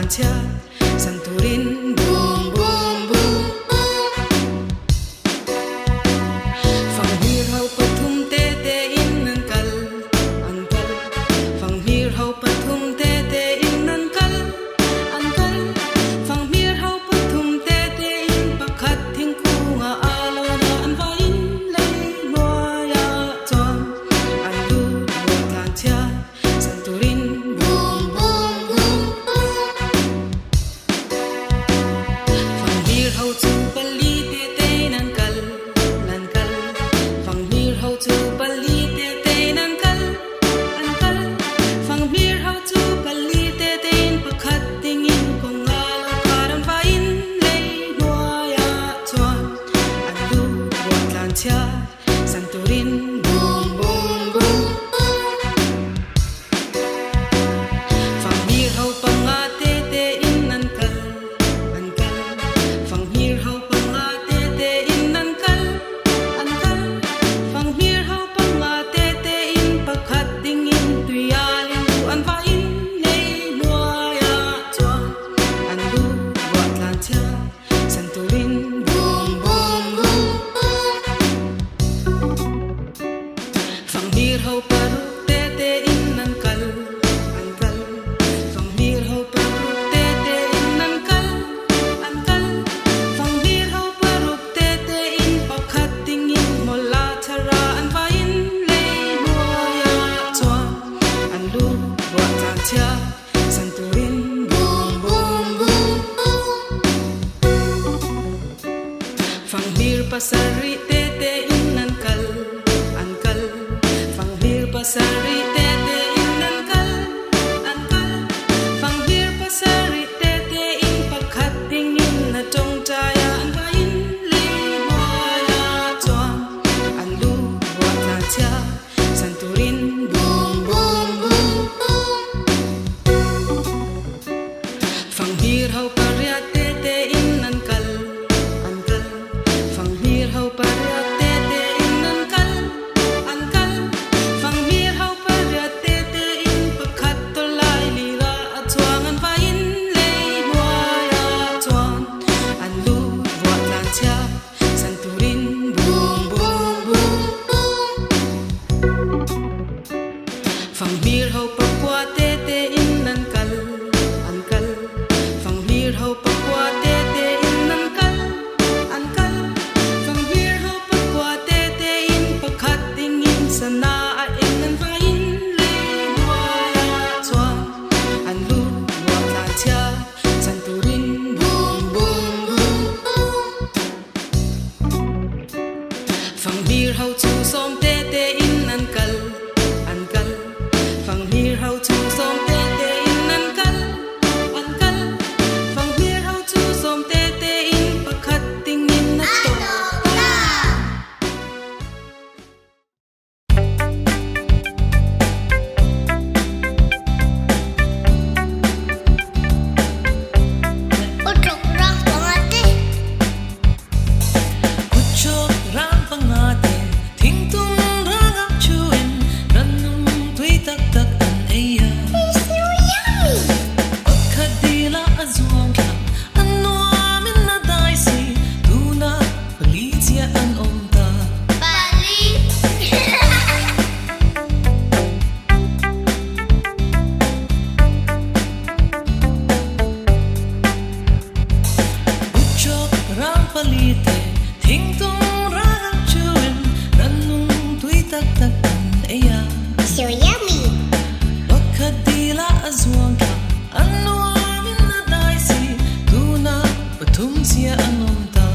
lancar santurin boom boom boom. Phang hir hau pathum te te in an kal phang hir hau pathum te te in an kal phang hir hau pathum te te in pakhat thing kunga alo na an va in lei noya chuan an lu bot lancar santurin boom boom boom. Phang hir hau chu pali te te nan kal phang hir hau chu pali te te nan kal phang hir hau chu pali te te in pakhat ting in kunga lo karan va in lei noya chuan an lu bot lancar santurin boom boom boom. Phang hir hau panga te te in an kal phang hir hau panga te te in an kal phang hir hau panga te te in pakhat ting in tuya in lu an va in lei noya chuan an lu bot lancar santurin boom boom boom. Phang hir hau paruk te te in an kal phang hir hau paruk te te in an kal phang hir hau paruk te te in pakhat ting in mola thara an va in lei noya chuan an lu bot lancar santurin boom boom boom. Phang hir pasari te te in an kal phang hir pasari te te in an kal phang hir pasari te te in pakhat ting in na ṭawng chaya an va in lei noya chuan an lu bot lancar santurin boom boom boom. Phang hir hau parya te te in an kal phang hir hau parya te te in an kal phang hir hau parya te te in pakhat tolai lira a chuang an va in lei noya chuan an lu bot lancar santurin boom boom boom. Phang hir hau pakwa te te in an kal phang hir hau pakwa te te in an kal phang hir hau pakwa te te in pakhat ting in sana a in an va in lei noya chuan an lu bot lancar santurin boom boom boom. Phang hir hau chu som te te in an kal phang hir hau chu som te te in an kal phang hir hau chu som te te in pakhat ting in na ṭawng. Ucok rang pangate, thing tung rang ak chuin, ran nung tui tak tak an eya. Pakadila azuang kang, an nuamin na daisi, tuna palitia an omta. Ucok rang palite, thing tung rang ak chuin, ran nung tui tak tak an eya. Pakadila azuang kang, an nuamin na daisi, tuna patum siya an omta.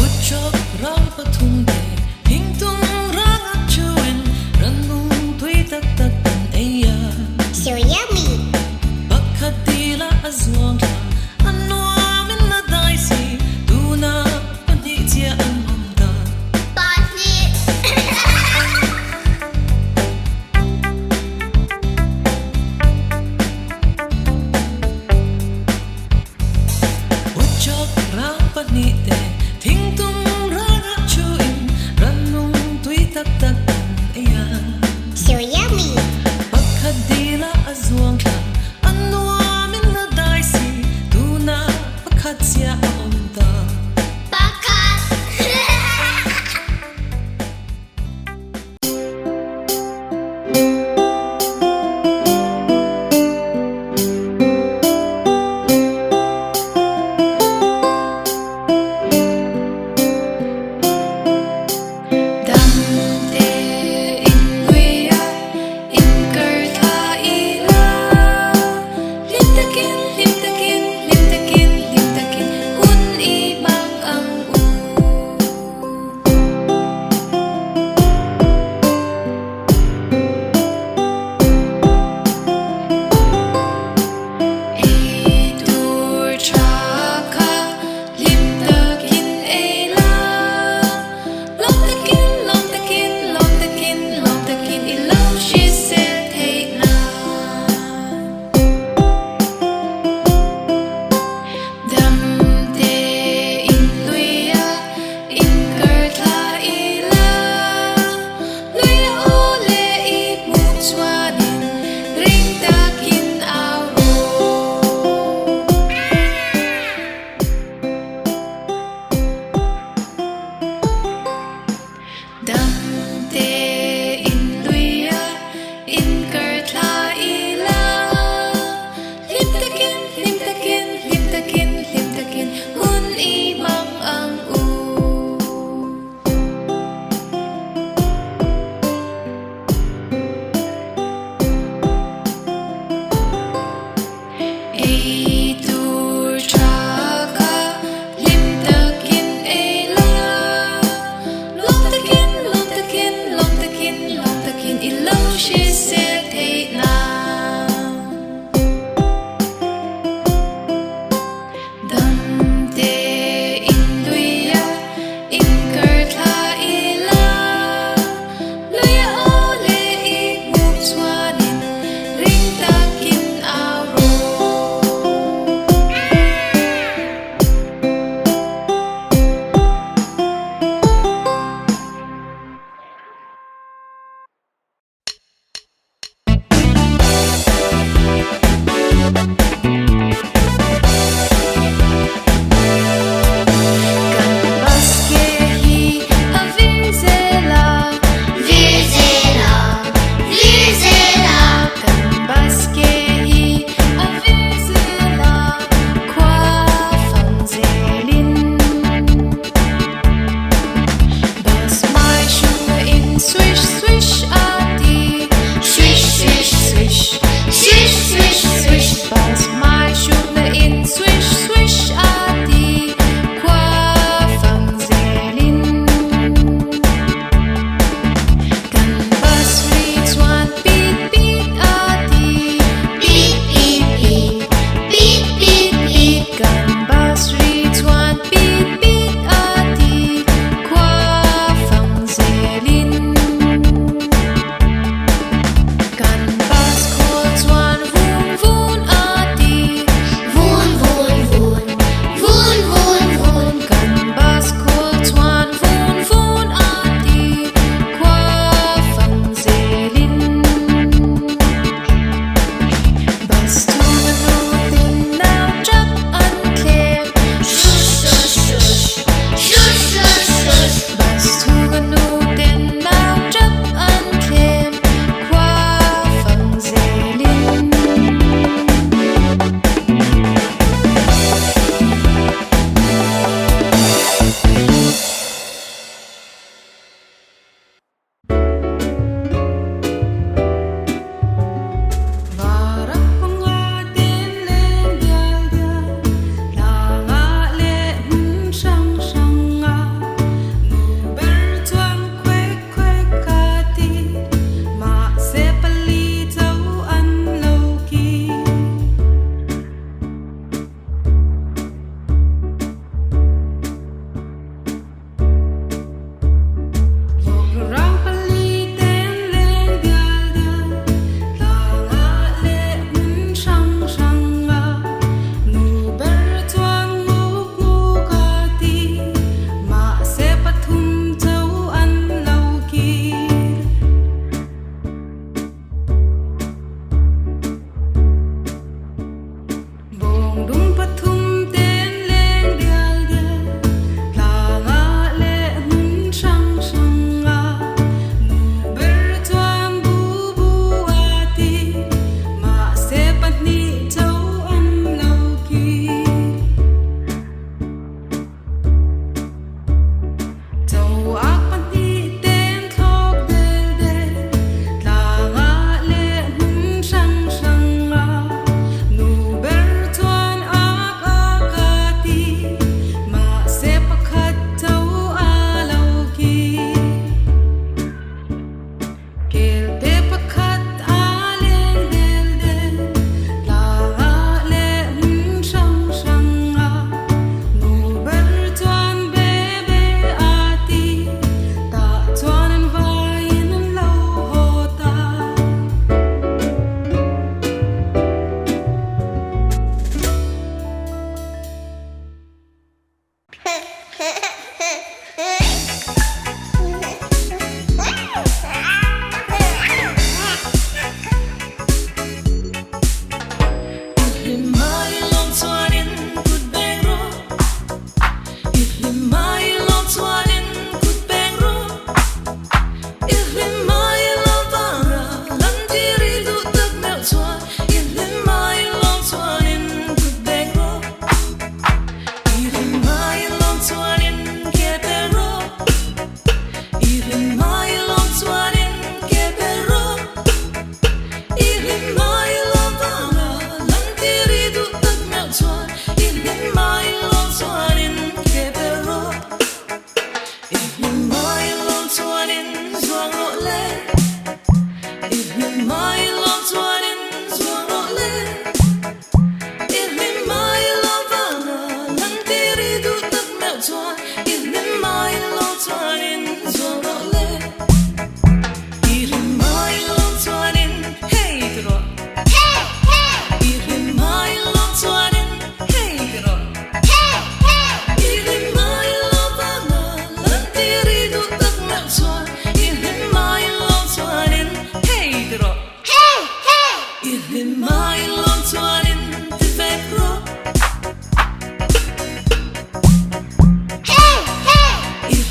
Ucok rang patumte, thing tung rang ak chuin, ran nung tui tak tak an eya. Pakadila azuang kang, an nuamin na daisi, tuna panitia an omta. Ucok rang panite, thing tung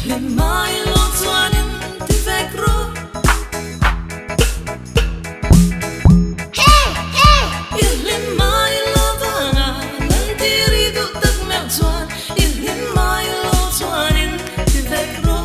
lên mai lo chuan in ti vek ro lên mai lova nan ti ri du tak mel chuan lên mai lo chuan in ti vek ro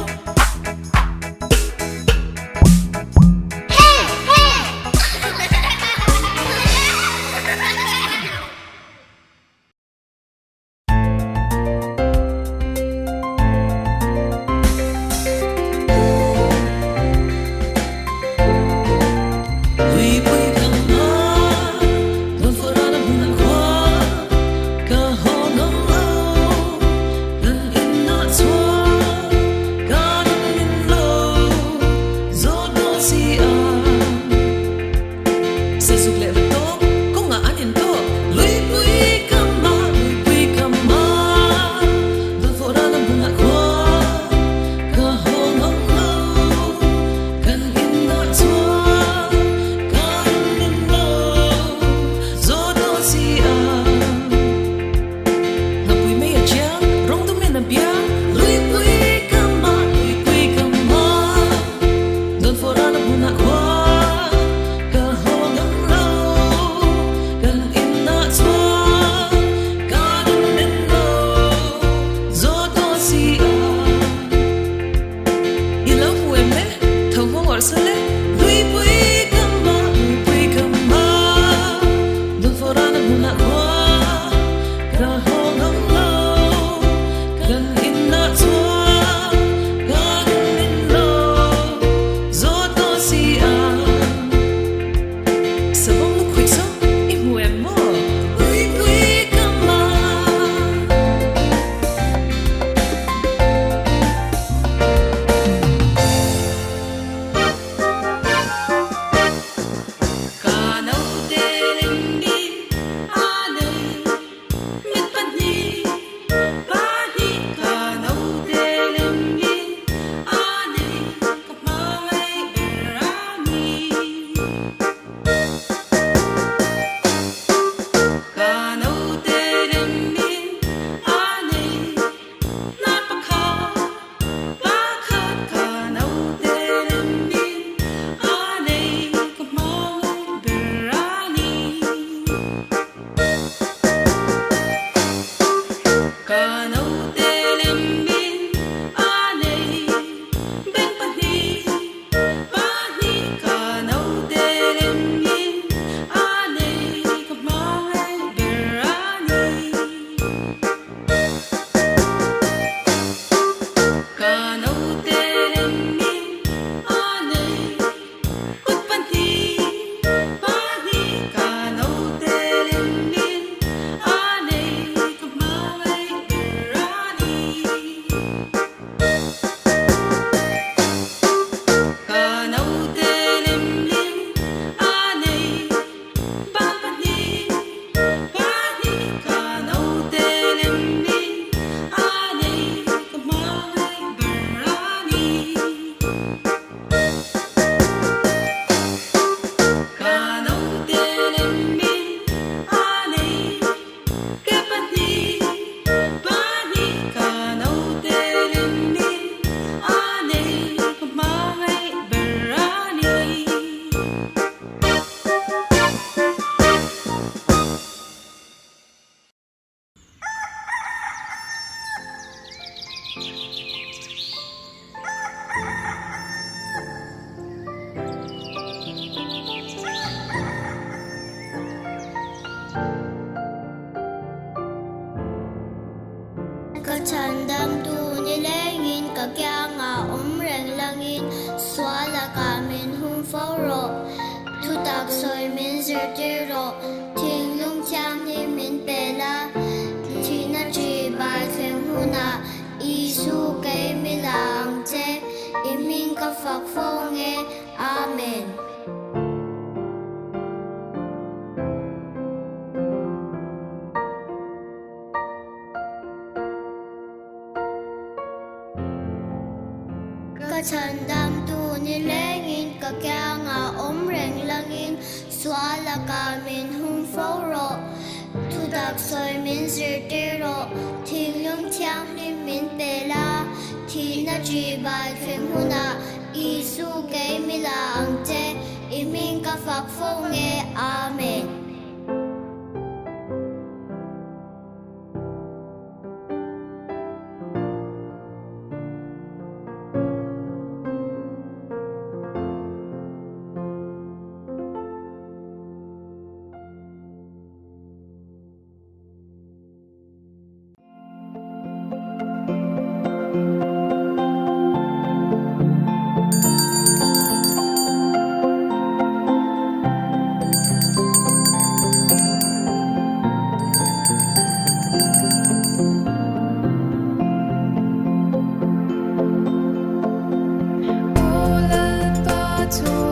Chan dam tu ni lengin ka kya nga reng langin swala ka min hum foro thu tak soi min zir ro ting lung chang ni min pela thi na chi bai thleng huna isu ke mi lang che hming ka phak phong e amen. Chan dam tu ni lengin ka kya nga reng langin swala ka min hum foro thu dak soi min zir ro ting lung chang ni min pela thi na chi bai pheng huna isu ke mila ang che hming ka phak fo nge amen. To